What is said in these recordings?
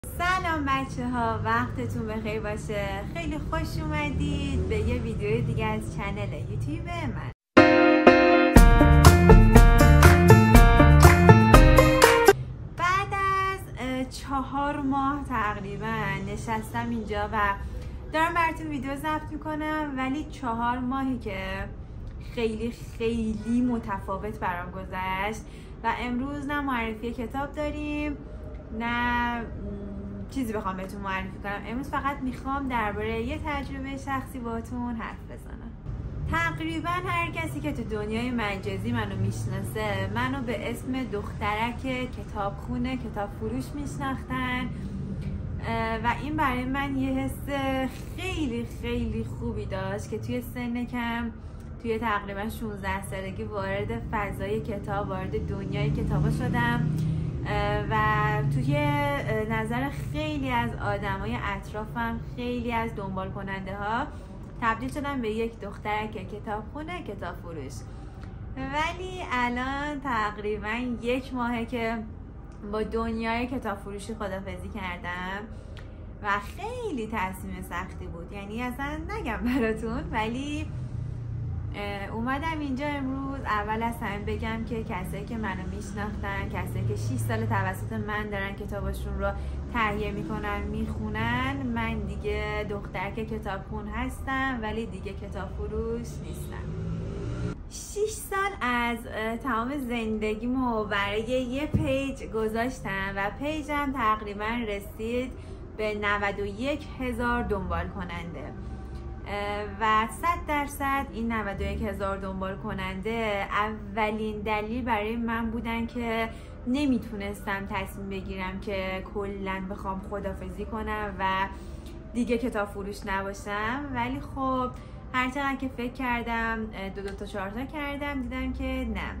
سلام بچه ها، وقتتون بخیر باشه. خیلی خوش اومدید به یه ویدیو دیگه از چنل یوتیوب من. بعد از 4 ماه تقریبا نشستم اینجا و دارم براتون ویدیو ضبط میکنم، ولی 4 ماهی که خیلی متفاوت برام گذشت و امروز نه معرفی کتاب داریم نه چیزی بخوام بهتون معرفی کنم. امروز فقط میخوام درباره یه تجربه شخصی باهاتون حرف بزنم. تقریبا هر کسی که تو دنیای مجازی منو میشناسه منو به اسم دخترک کتابخونه کتاب فروش میشناختن و این برای من یه حس خیلی خوبی داشت که توی سن کم، توی تقریبا 16 سالگی وارد فضای کتاب، وارد دنیای کتابا شدم و توی نظر خیلی از آدمای اطرافم، خیلی از دنبال کننده ها تبدیل شدم به یک دخترک کتابخونه کتاب فروش. ولی الان تقریبا 1 ماهه که با دنیای کتاب فروشی خداحافظی کردم و خیلی تصمیم سختی بود. یعنی اصلا نگم براتون، ولی اومدم اینجا امروز اول از همه بگم که کسایی که منو میشناختن، کسایی که 6 سال توسط من دارن کتاباشون رو تهیه میکنن میخونن، من دیگه دخترک کتابخون هستم ولی دیگه کتاب فروش نیستم. 6 سال از تمام زندگیمو برای یه پیج گذاشتم و پیجم تقریبا رسید به 91,000 دنبال کننده و 100% این 91,000 دنبال کننده اولین دلیل برای من بودن که نمیتونستم تصمیم بگیرم که کلن بخوام خداحافظی کنم و دیگه کتاب فروش نباشم. ولی خب هرچقدر که فکر کردم 2 تا 4 تا کردم، دیدم که نه،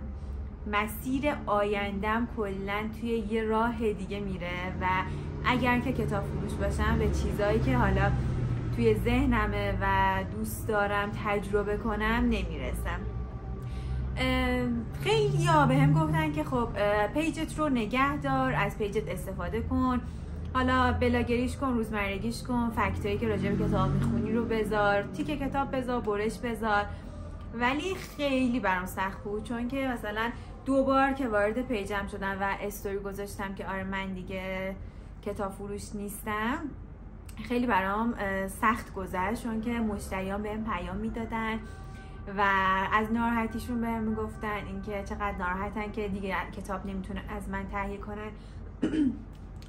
مسیر آیندم کلن توی یه راه دیگه میره و اگر که کتاب فروش باشم به چیزایی که حالا توی ذهنمه و دوست دارم تجربه کنم نمیرسم. خیلی ها به هم گفتن که خب پیجت رو نگه دار، از پیجت استفاده کن، حالا بلاگریش کن، روزمرگیش کن، فکتایی که راجع به کتاب میخونی رو بذار، تیک کتاب بذار، برش بذار. ولی خیلی برام سخت بود، چون که مثلا 2 بار که وارد پیجم شدم و استوری گذاشتم که آره من دیگه کتاب فروش نیستم، خیلی برام سخت گذشت، چون که مشتریان بهم پیام میدادن و از ناراحتیشون بهم میگفتن اینکه چقدر ناراحتن که دیگه کتاب نمیتونه از من تهیه کنن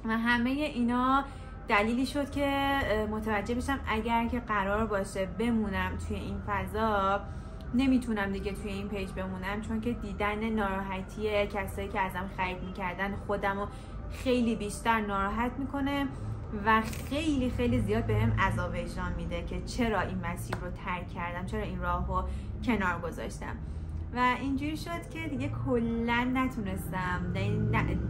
و همه اینا دلیلی شد که متوجه بشم اگر که قرار باشه بمونم توی این فضا نمیتونم دیگه توی این پیج بمونم، چون که دیدن ناراحتی کسایی که ازم خرید میکردن خودمو خیلی بیشتر ناراحت میکنه و خیلی زیاد بهم عذاب وجدان میده که چرا این مسیر رو ترک کردم، چرا این راهو کنار گذاشتم. و اینجوری شد که دیگه کلا نتونستم،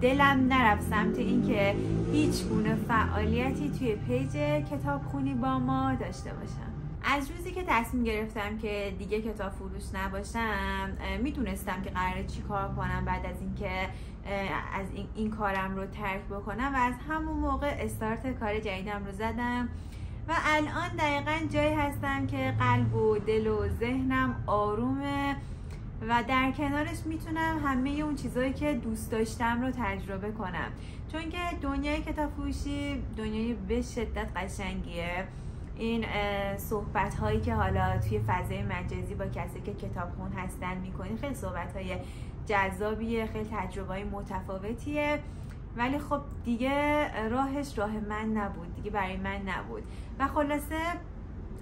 دلم نرفت سمت این که هیچ گونه فعالیتی توی پیج کتابخونی با ما داشته باشم. از روزی که تصمیم گرفتم که دیگه کتاب فروش نباشم میدونستم که قراره چی کار کنم بعد از اینکه از این کارم رو ترک بکنم و از همون موقع استارت کار جدیدم رو زدم و الان دقیقا جایی هستم که قلب و دل و ذهنم آرومه و در کنارش میتونم همه اون چیزایی که دوست داشتم رو تجربه کنم، چون که دنیای کتاب فروشی دنیای به شدت قشنگیه. این صحبت هایی که حالا توی فضای مجازی با کسی که کتابخون هستن میکنی خیلی صحبت های جذابیه، خیلی تجربه های متفاوتیه، ولی خب دیگه راهش راه من نبود، دیگه برای من نبود و خلاصه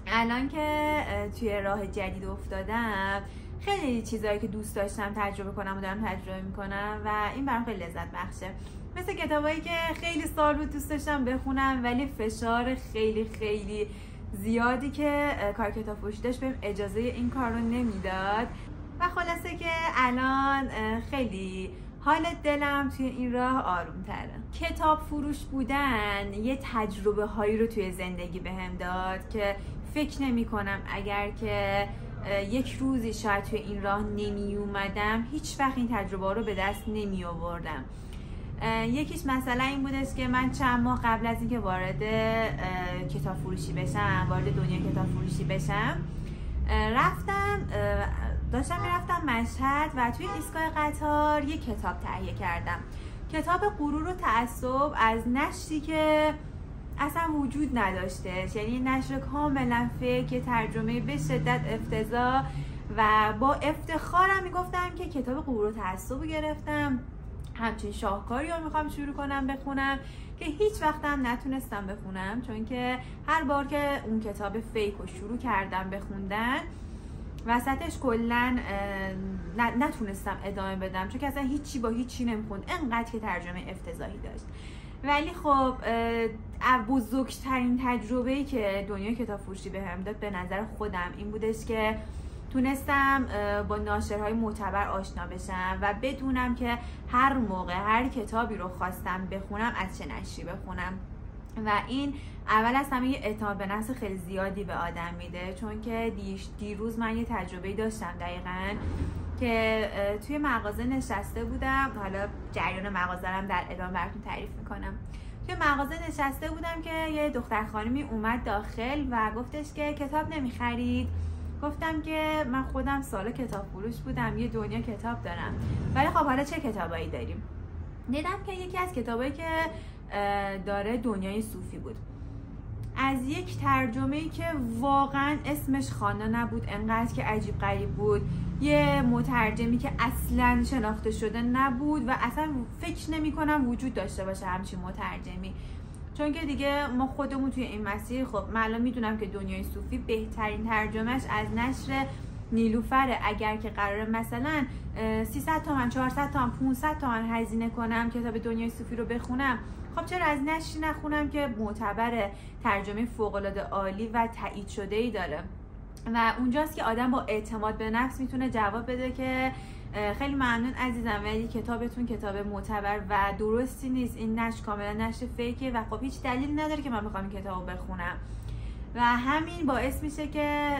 الان که توی راه جدید افتادم خیلی چیزایی که دوست داشتم تجربه کنم و دارم تجربه میکنم و این برام خیلی لذت بخشه. مثل کتابایی که خیلی سال بود دوست داشتم بخونم ولی فشار خیلی زیادی که کار کتاب فروشی داشت بهم اجازه این کار رو نمیداد و خلاصه که الان خیلی حال دلم توی این راه آروم تره. کتاب فروش بودن یه تجربه هایی رو توی زندگی بهم داد که فکر نمی کنم اگر که یک روزی شاید توی این راه نمی اومدم هیچ وقت این تجربه رو به دست نمی آوردم. یکیش مثلا این بودش که من چند ماه قبل از اینکه وارد کتاب فروشی بشم، وارد دنیای کتاب فروشی بشم، داشتم میرفتم مشهد و توی ایستگاه قطار یک کتاب تهیه کردم. کتاب غرور و تعصب از نشری که اصلا وجود نداشتش، یعنی نشر کاملا فیک، ترجمه به شدت افتضاح و با افتخارم میگفتم که کتاب غرور و تعصب رو گرفتم، همچین شاهکاری رو میخوام شروع کنم بخونم که هیچ وقتم نتونستم بخونم، چون که هر بار که اون کتاب فیک رو شروع کردم بخوندن وسطش کلا نتونستم ادامه بدم، چون که اصلا هیچی با هیچی نمیخوند، انقدر که ترجمه افتضاحی داشت. ولی خب بزرگترین تجربه‌ای که دنیای کتاب فروشی بهم داد به نظر خودم این بودش که تونستم با ناشرهای معتبر آشنا بشم و بدونم که هر موقع هر کتابی رو خواستم بخونم از چه نشری بخونم و این اول از همه یه اعتماد به نفس خیلی زیادی به آدم میده، چون که دیروز من یه تجربه‌ای داشتم دقیقاً که توی مغازه نشسته بودم، حالا جریان مغازه رو در ادامه براتون تعریف میکنم. توی مغازه نشسته بودم که یه دختر خانمی اومد داخل و گفتش که کتاب نمیخرید؟ گفتم که من خودم سال کتاب فروش بودم، یه دنیا کتاب دارم، ولی خب حالا چه کتابایی داریم؟ دیدم که یکی از کتابایی که داره دنیای صوفی بود، از یک ترجمه‌ای که واقعا اسمش خوانا نبود، انقدر که عجیب غریب بود، یه مترجمی که اصلا شناخته شده نبود و اصلا فکر نمی کنم وجود داشته باشه همچین مترجمی، چون که دیگه ما خودمون توی این مسیر، خب من الان میدونم که دنیای صوفی بهترین ترجمهش از نشر نیلوفره. اگر که قراره مثلا 300 تومن 400 تومن 500 تومن هزینه کنم کتاب دنیای صوفی رو بخونم، خب چرا از نشری نخونم که معتبر، ترجمه فوق‌العاده عالی و تایید شده‌ای داره و اونجاست که آدم با اعتماد به نفس میتونه جواب بده که خیلی ممنون عزیزم ولی کتابتون کتاب معتبر و درستی نیست، این نشر کاملا نشر فیکه و خب هیچ دلیل نداره که من بخوام این کتابو بخونم و همین باعث میشه که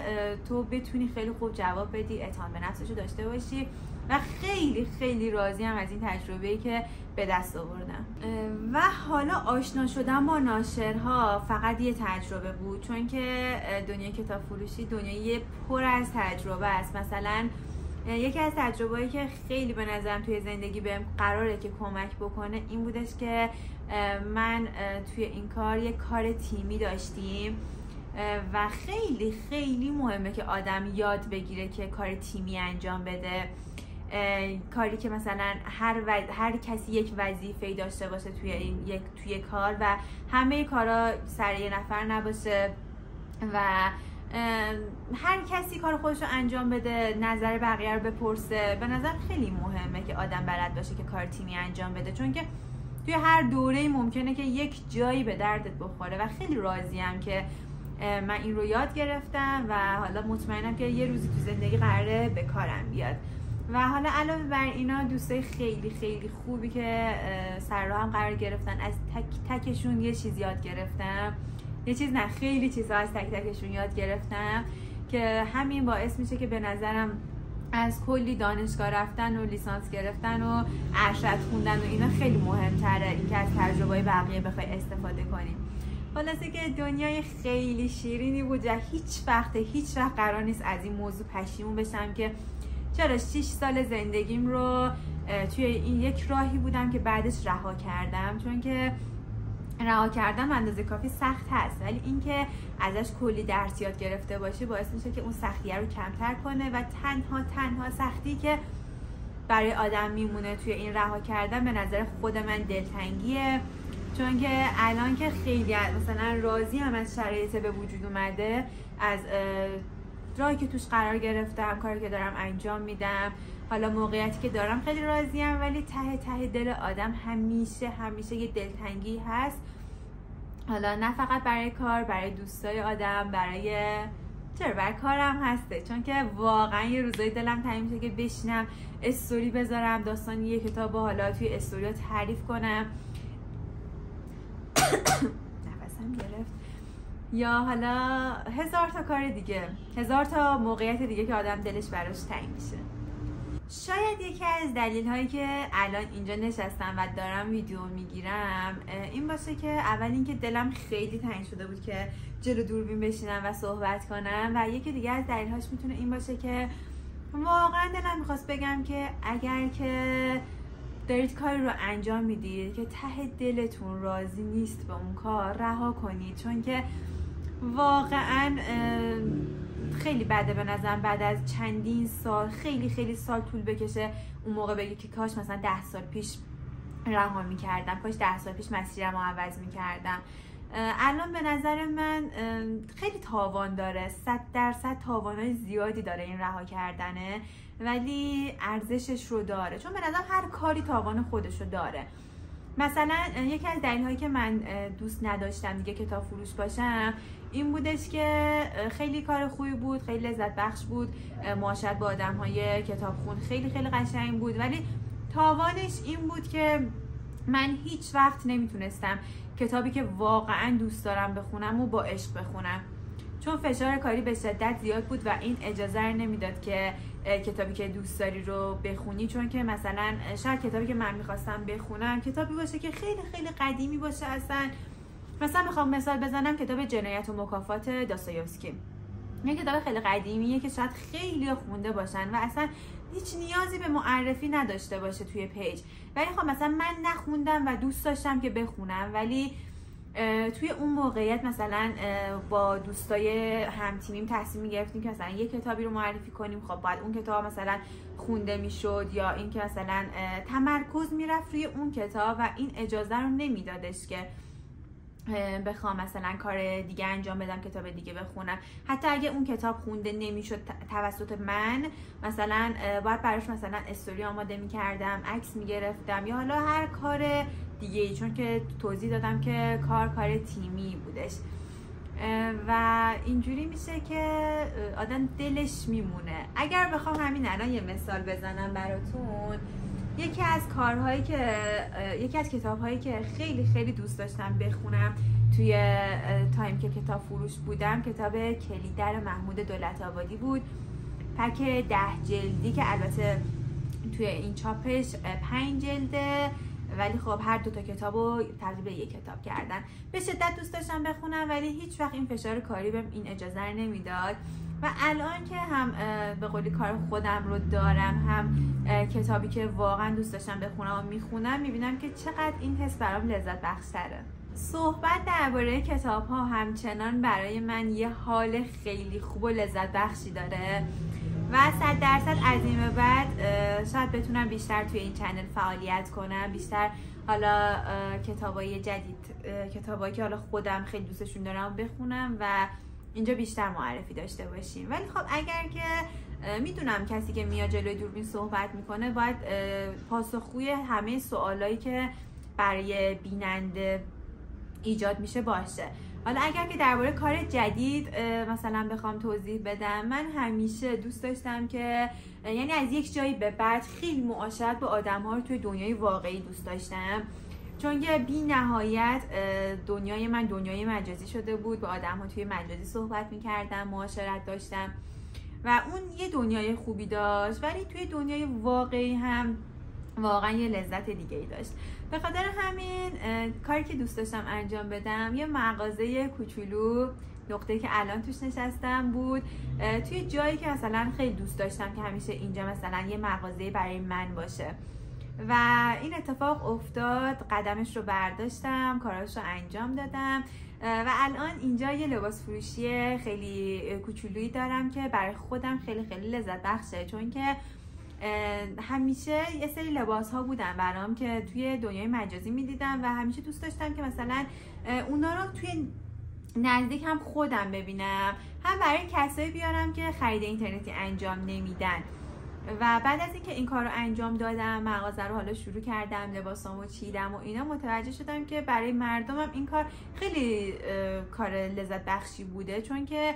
تو بتونی خیلی خوب جواب بدی، اعتماد به نفسشو داشته باشی و خیلی خیلی راضیم از این تجربه‌ای که به دست آوردم. و حالا آشنا شدن با ناشرها فقط یه تجربه بود، چون که دنیای کتاب فروشی دنیای پر از تجربه است. مثلا یکی از تجربه‌ای که خیلی به نظرم توی زندگی بهم قراره که کمک بکنه این بودش که من توی این کار یک کار تیمی داشتیم و خیلی خیلی مهمه که آدم یاد بگیره که کار تیمی انجام بده، کاری که مثلا هر کسی یک وظیفه‌ای داشته باشه توی کار و همه کارا سر یه نفر نباشه و هر کسی کار خودش رو انجام بده، نظر بقیه رو بپرسه. به نظر خیلی مهمه که آدم بلد باشه که کار تیمی انجام بده، چون که توی هر دوره‌ای ممکنه که یک جایی به دردت بخوره و خیلی راضیم که من این رو یاد گرفتم و حالا مطمئنم که یه روزی تو زندگی قراره به کارم بیاد. و حالا علاوه بر اینا دوستای خیلی خیلی خوبی که سر راهم قرار گرفتن، از تک تکشون یه چیز یاد گرفتم، یه چیز نه خیلی چیزها از تک تکشون یاد گرفتم که همین باعث میشه که به نظرم از کلی دانشگاه رفتن و لیسانس گرفتن و ارشد خوندن و اینا خیلی مهمتره اینکه از تجربه‌های بقیه بخوای استفاده کنیم. خلاصه که دنیای خیلی شیرینی بود و هیچ وقت قرار نیست از این موضوع پشیمون بشم که چرا 6 سال زندگیم رو توی این یک راهی بودم که بعدش رها کردم، چون که رها کردن اندازه کافی سخت هست ولی اینکه ازش کلی درس یاد گرفته باشی باعث میشه که اون سختیه رو کمتر کنه و تنها سختی که برای آدم میمونه توی این رها کردن به نظر خود من دلتنگیه، چون که الان که خیلی مثلا راضی هم از شرایط به وجود اومده، از راهی که توش قرار گرفتم، کاری که دارم انجام میدم، حالا موقعیتی که دارم خیلی راضیم، ولی ته دل آدم همیشه یه دلتنگی هست، حالا نه فقط برای کار، برای دوستای آدم، برای کارم هسته، چون که واقعا یه روزای دلم تنگ میشه که بشینم استوری بذارم، داستان یه کتابو حالا توی استوری رو تعریف کنم نفسم گرفت، یا حالا 1000 تا کار دیگه، 1000 تا موقعیت دیگه که آدم دلش براش تنگ میشه. شاید یکی از دلیل هایی که الان اینجا نشستم و دارم ویدیو میگیرم این باشه که اول اینکه دلم خیلی تنگ شده بود که جلو دوربین بشینم و صحبت کنم، و یکی دیگه از دلیل هاش میتونه این باشه که واقعا دلم میخواست بگم که اگر که دارید کاری رو انجام میدید که ته دلتون راضی نیست به اون کار، رها کنید. چون که واقعا خیلی بده به نظرم بعد از چندین سال، خیلی سال طول بکشه اون موقع بگی که کاش مثلا 10 سال پیش رها میکردم، کاش 10 سال پیش مسیرم رو عوض میکردم. الان به نظر من خیلی تاوان داره، 100% تاوانای زیادی داره این رها کردنه، ولی ارزشش رو داره. چون به نظرم هر کاری تاوان خودش رو داره. مثلا یکی از دلایلی که من دوست نداشتم دیگه کتاب فروش باشم این بودش که خیلی کار خوبی بود، خیلی لذت بخش بود، معاشرت با آدم‌های کتابخون خیلی قشنگ بود، ولی تاوانش این بود که من هیچ وقت نمیتونستم کتابی که واقعا دوست دارم بخونم و با عشق بخونم، چون فشار کاری به شدت زیاد بود و این اجازه رو نمیداد که کتابی که دوست داری رو بخونی. چون که مثلا شاید کتابی که من میخواستم بخونم کتابی باشه که خیلی قدیمی باشه. مثلا میخوام مثال بزنم، کتاب جنایت و مکافات داستایوفسکی، یه کتاب خیلی قدیمیه که شاید خیلی خونده باشن و اصلا هیچ نیازی به معرفی نداشته باشه توی پیج، ولی خب مثلا من نخوندم و دوست داشتم که بخونم، ولی توی اون موقعیت مثلا با دوستای همتیمیم تصمیم گرفتیم که مثلا یه کتابی رو معرفی کنیم، خب باید اون کتاب مثلا خونده میشد، یا اینکه مثلا تمرکز میرفت روی اون کتاب و این اجازه رو نمیدادش که بخوام مثلا کار دیگه انجام بدم، کتاب دیگه بخونم. حتی اگه اون کتاب خونده نمیشد توسط من، مثلا باید براش مثلا استوری آماده میکردم، عکس میگرفتم، یا حالا هر کار دیگه ای، چون که توضیح دادم که کار تیمی بودش و اینجوری میشه که آدم دلش میمونه. اگر بخوام همین الان یه مثال بزنم براتون، یکی از کتاب‌هایی که خیلی دوست داشتم بخونم توی تایم که کتاب فروش بودم، کتاب کلیدر محمود دولت‌آبادی بود، پک 10 جلدی که البته توی این چاپش 5 جلده، ولی خب هر دوتا کتاب رو تقریبا یک کتاب کردن. به شدت دوست داشتم بخونم، ولی هیچ وقت این فشار کاری بهم این اجازه رو نمیداد. و الان که هم به قولی کار خودم رو دارم، هم کتابی که واقعا دوست داشتم بخونم و میخونم، میبینم که چقدر این حس برام لذت بخش‌تره. صحبت درباره کتاب ها همچنان برای من یه حال خیلی خوب و لذت بخشی داره و 100% از این به بعد شاید بتونم بیشتر توی این چنل فعالیت کنم، بیشتر حالا کتابای جدید، کتابایی که حالا خودم خیلی دوستشون دارم بخونم و اینجا بیشتر معرفی داشته باشیم. ولی خب اگر که میدونم کسی که میاد جلوی دوربین صحبت میکنه باید پاسخگوی همه سوالایی که برای بیننده ایجاد میشه باشه. حالا اگر که درباره کار جدید مثلا بخوام توضیح بدم، من همیشه دوست داشتم که یعنی از یک جایی به بعد خیلی معاشرت با آدم‌ها رو توی دنیای واقعی دوست داشتم، چون که بی نهایت دنیای من دنیای مجازی شده بود، با آدم‌ها توی مجازی صحبت می‌کردم، معاشرت داشتم و اون یه دنیای خوبی داشت، ولی توی دنیای واقعی هم واقعا یه لذت دیگه ای داشت. به خاطر همین کاری که دوست داشتم انجام بدم یه مغازه کوچولو، نقطه‌ای که الان توش نشستم بود، توی جایی که مثلا خیلی دوست داشتم که همیشه اینجا مثلا یه مغازه برای من باشه و این اتفاق افتاد. قدمش رو برداشتم، کاراش رو انجام دادم و الان اینجا یه لباس فروشی خیلی کوچولویی دارم که برای خودم خیلی لذت بخشه، چون که همیشه یه سری لباس ها بودن برام که توی دنیای مجازی میدیدم و همیشه دوست داشتم که مثلا اونا رو توی نزدیک هم خودم ببینم، هم برای کسایی بیارم که خرید اینترنتی انجام نمیدن. و بعد از اینکه این کار رو انجام دادم، مغازه رو حالا شروع کردم، لباسامو چیدم و اینا، متوجه شدم که برای مردمم این کار خیلی کار لذت بخشی بوده، چون که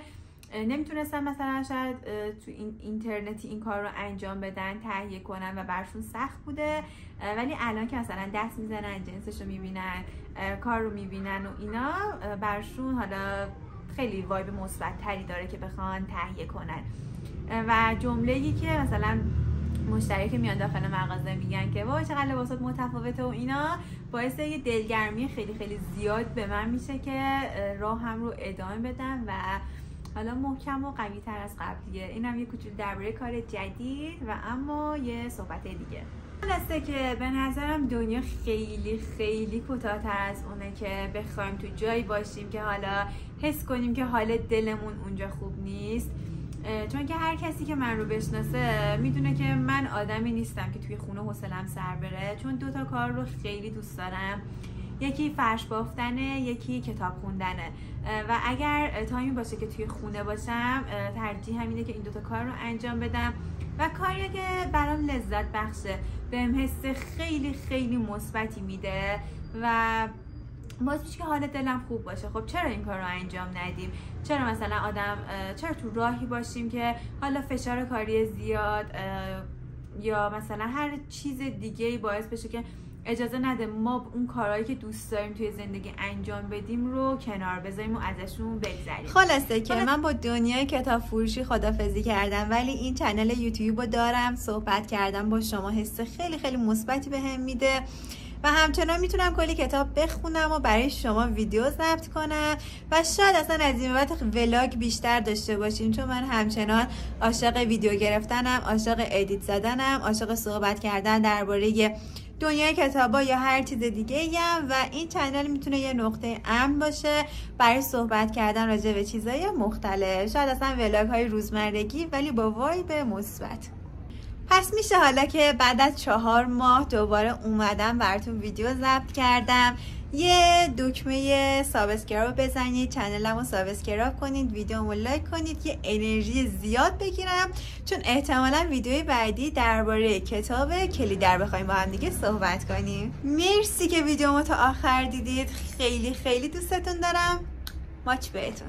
نمیتونستم مثلا شاید تو اینترنتی این کار رو انجام بدن، تهیه کنن و برشون سخت بوده، ولی الان که مثلا دست میزنن، جنسش رو میبینن، کار رو میبینن و اینا، برشون حالا خیلی وایب مثبت تری داره که بخوان تهیه کنن. و جمله‌ای که مثلا مشتری که میان داخل مغازه میگن که وای چقدر لباسات متفاوته و اینا، باعث یه دلگرمی خیلی خیلی زیاد به من میشه که راهم رو ادامه بدم و حالا محکم و قوی تر از قبلیه. اینم یه کوچولو درباره کار جدید و اما یه صحبت دیگه. خلاصه که به نظرم دنیا خیلی خیلی کوتاه‌تر از اونه که بخوایم تو جایی باشیم که حالا حس کنیم که حال دلمون اونجا خوب نیست. چون که هر کسی که من رو بشناسه میدونه که من آدمی نیستم که توی خونه حوصله‌ام سر بره، چون 2 تا کار رو خیلی دوست دارم. یکی فرش بافتنه، یکی کتاب خوندنه و اگر تایمی باشه که توی خونه باشم ترجیح همینه که این 2 تا کار رو انجام بدم و کاریه که برام لذت بخشه، بهم حس خیلی خیلی مثبتی میده و باعث میشه که حال دلم خوب باشه. خب چرا این کار رو انجام ندیم؟ چرا مثلا چرا تو راهی باشیم که حالا فشار کاری زیاد یا مثلا هر چیز دیگه‌ای باعث بشه که اجازه نده ما اون کارهایی که دوست داریم توی زندگی انجام بدیم رو کنار بذاریم و ازشون بگذریم. خلاصه که من با دنیای کتاب فروشی خدافظی کردم، ولی این چنل یوتیوب رو دارم، صحبت کردم با شما حس خیلی خیلی مثبتی بهم میده و همچنان میتونم کلی کتاب بخونم و برای شما ویدیو ضبط کنم و شاید اصلا از این بعد ولاگ بیشتر داشته باشیم، چون من همچنان عاشق ویدیو گرفتنم، عاشق ادیت زدنم، عاشق صحبت کردن درباره دنیای کتابا یا هر چیز دیگه ایم و این چنل میتونه یه نقطه امن باشه برای صحبت کردن راجع به چیزای مختلف، شاید اصلا ولاگ های روزمرگی ولی با وایب مثبت. پس میشه حالا که بعد از 4 ماه دوباره اومدم براتون ویدیو ضبط کردم، یه دکمه سابسکرایب بزنید، چنلمو سابسکرایب کنید، ویدیومو لایک کنید، یه انرژی زیاد بگیرم، چون احتمالا ویدیوی بعدی درباره کتاب کلیدر بخوایم با هم دیگه صحبت کنیم. مرسی که ویدیومو تا آخر دیدید، خیلی خیلی دوستتون دارم. ماچ بهتون.